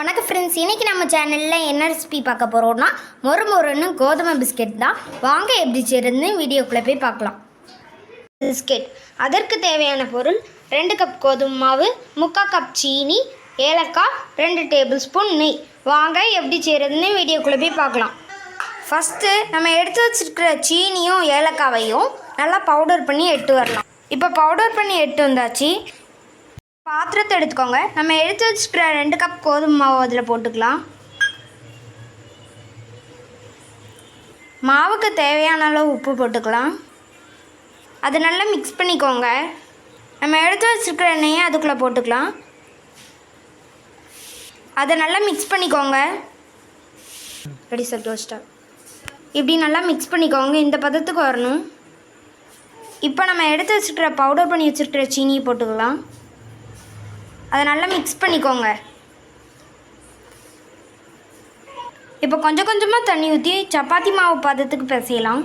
வணக்கம் ஃப்ரெண்ட்ஸ், இன்றைக்கி நம்ம சேனலில் என்ன ரெசிபி பார்க்க போகிறோம்னா மொறுன்னு கோதுமை பிஸ்கெட் தான். வாங்க எப்படி செய்யறதுன்னு வீடியோக்குள்ளே போய் பார்க்கலாம். பிஸ்கெட் அதற்கு தேவையான பொருள் 2 கப் கோதுமை மாவு, 3/4 கப் சீனி, ஏலக்காய், 2 டேபிள் ஸ்பூன் நெய். வாங்க எப்படி செய்யறதுன்னு வீடியோக்குள்ளே போய் பார்க்கலாம். ஃபஸ்ட்டு நம்ம எடுத்து வச்சுருக்கிற சீனியும் ஏலக்காவையும் நல்லா பவுடர் பண்ணி எட்டு வரலாம். இப்போ பவுடர் பண்ணி எட்டு வந்தாச்சு. பாத்திரத்தை எடுத்துக்கோங்க. நம்ம எடுத்து வச்சுக்கிற 2 கப் கோதுமை மாவு அதில் போட்டுக்கலாம். மாவுக்கு தேவையான அளவு உப்பு போட்டுக்கலாம். அதை நல்லா மிக்ஸ் பண்ணிக்கோங்க. நம்ம எடுத்து வச்சுருக்கிற எண்ணெயை அதுக்குள்ளே போட்டுக்கலாம். அதை நல்லா மிக்ஸ் பண்ணிக்கோங்க. ரெடி சார் டோஸ்டா இப்படி நல்லா மிக்ஸ் பண்ணிக்கோங்க. இந்த பதத்துக்கு வரணும். இப்போ நம்ம எடுத்து வச்சுருக்கிற பவுடர் பண்ணி வச்சுருக்கிற சீனியை போட்டுக்கலாம். அதை நல்லா மிக்ஸ் பண்ணிக்கோங்க. இப்போ கொஞ்சம் கொஞ்சமாக தண்ணி ஊற்றி சப்பாத்தி மாவு பதத்துக்கு பிசையலாம்.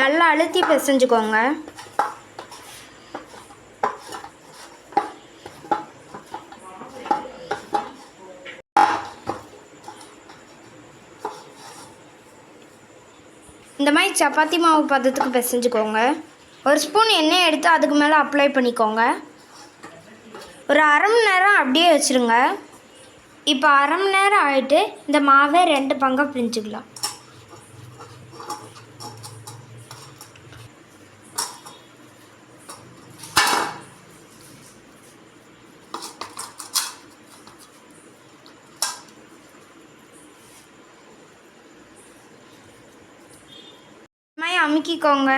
நல்லா அழுத்தி பிசைஞ்சுக்கோங்க. இந்த மாதிரி சப்பாத்தி மாவு பதத்துக்கு பிசைஞ்சுக்கோங்க. ஒரு ஸ்பூன் எண்ணெய் எடுத்து அதுக்கு மேலே அப்ளை பண்ணிக்கோங்க. ஒரு அரை மணி நேரம் அப்படியே வச்சுருங்க. இப்போ அரை மணி நேரம் ஆகிட்டு இந்த மாவை 2 பங்காக பிரிஞ்சுக்கலாம். அமுக்கிக்கோங்க.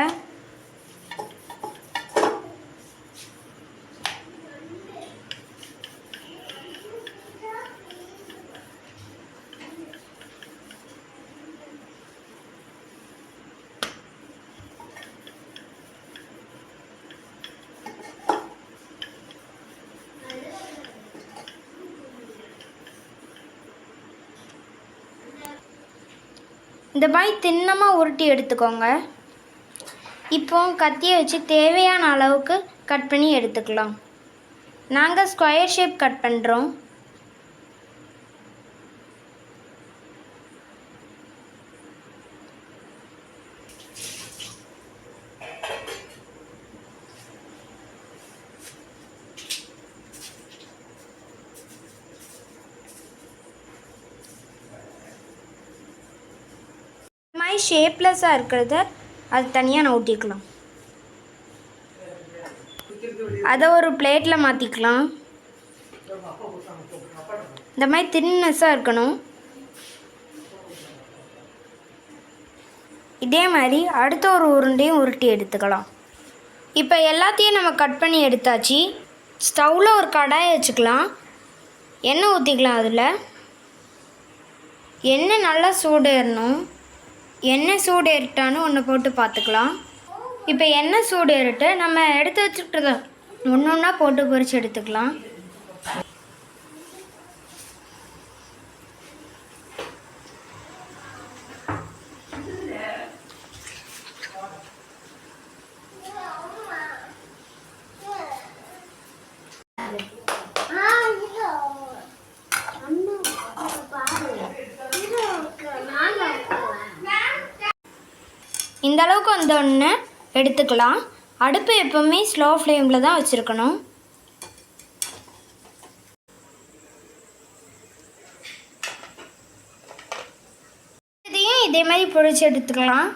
இந்த மாதிரி தின்னமாக உருட்டி எடுத்துக்கோங்க. இப்போ கத்தியை வச்சு தேவையான அளவுக்கு கட் பண்ணி எடுத்துக்கலாம். நாங்கள் ஸ்கொயர் ஷேப் கட் பண்ணுறோம். இந்த மாதிரி ஷேப்லெஸ்ஸாக இருக்கிறத அது தனியாக நான் ஊற்றிக்கலாம். அதை ஒரு பிளேட்டில் மாற்றிக்கலாம். இந்த மாதிரி தின்னஸாக இருக்கணும். இதே மாதிரி அடுத்த ஒரு உருண்டையும் உருட்டி எடுத்துக்கலாம். இப்போ எல்லாத்தையும் நம்ம கட் பண்ணி எடுத்தாச்சு. ஸ்டவ்வில் ஒரு கடாயை வச்சுக்கலாம். எண்ணெய் ஊற்றிக்கலாம். அதில் எண்ணெய் நல்லா சூடேறணும். எண்ணெய் சூடு ஏறிட்டான்னு ஒன்று போட்டு பார்த்துக்கலாம். இப்போ எண்ணெய் சூடு ஏறிட்டு நம்ம எடுத்து வச்சுக்கிட்டத ஒன்று ஒன்றா போட்டு பொரித்து எடுத்துக்கலாம். இந்த அளவுக்கு வந்தோடனே எடுத்துக்கலாம். அடுப்பு எப்போவுமே ஸ்லோ ஃப்ளேமில் தான் வச்சுருக்கணும். இதையும் இதே மாதிரி பொரிச்சு எடுத்துக்கலாம்.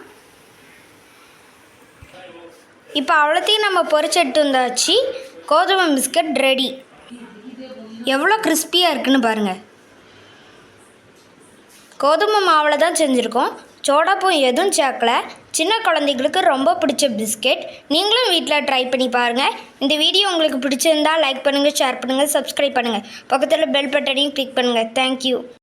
இப்போ அவ்வளோத்தையும் நம்ம பொரிச்சு எடுத்து வந்தாச்சு. கோதுமை பிஸ்கட் ரெடி. எவ்வளோ கிறிஸ்பியாக இருக்குன்னு பாருங்கள். கோதுமை மாவில் தான் செஞ்சுருக்கோம். சோடாப்பும் எதுவும் சேர்க்கல. சின்ன குழந்தைங்களுக்கு ரொம்ப பிடிச்ச பிஸ்கெட். நீங்களும் வீட்டில் ட்ரை பண்ணி பாருங்கள். இந்த வீடியோ உங்களுக்கு பிடிச்சிருந்தால் லைக் பண்ணுங்கள், ஷேர் பண்ணுங்கள், சப்ஸ்கிரைப் பண்ணுங்கள். பக்கத்தில் பெல் பட்டனையும் கிளிக் பண்ணுங்கள். தேங்க்யூ.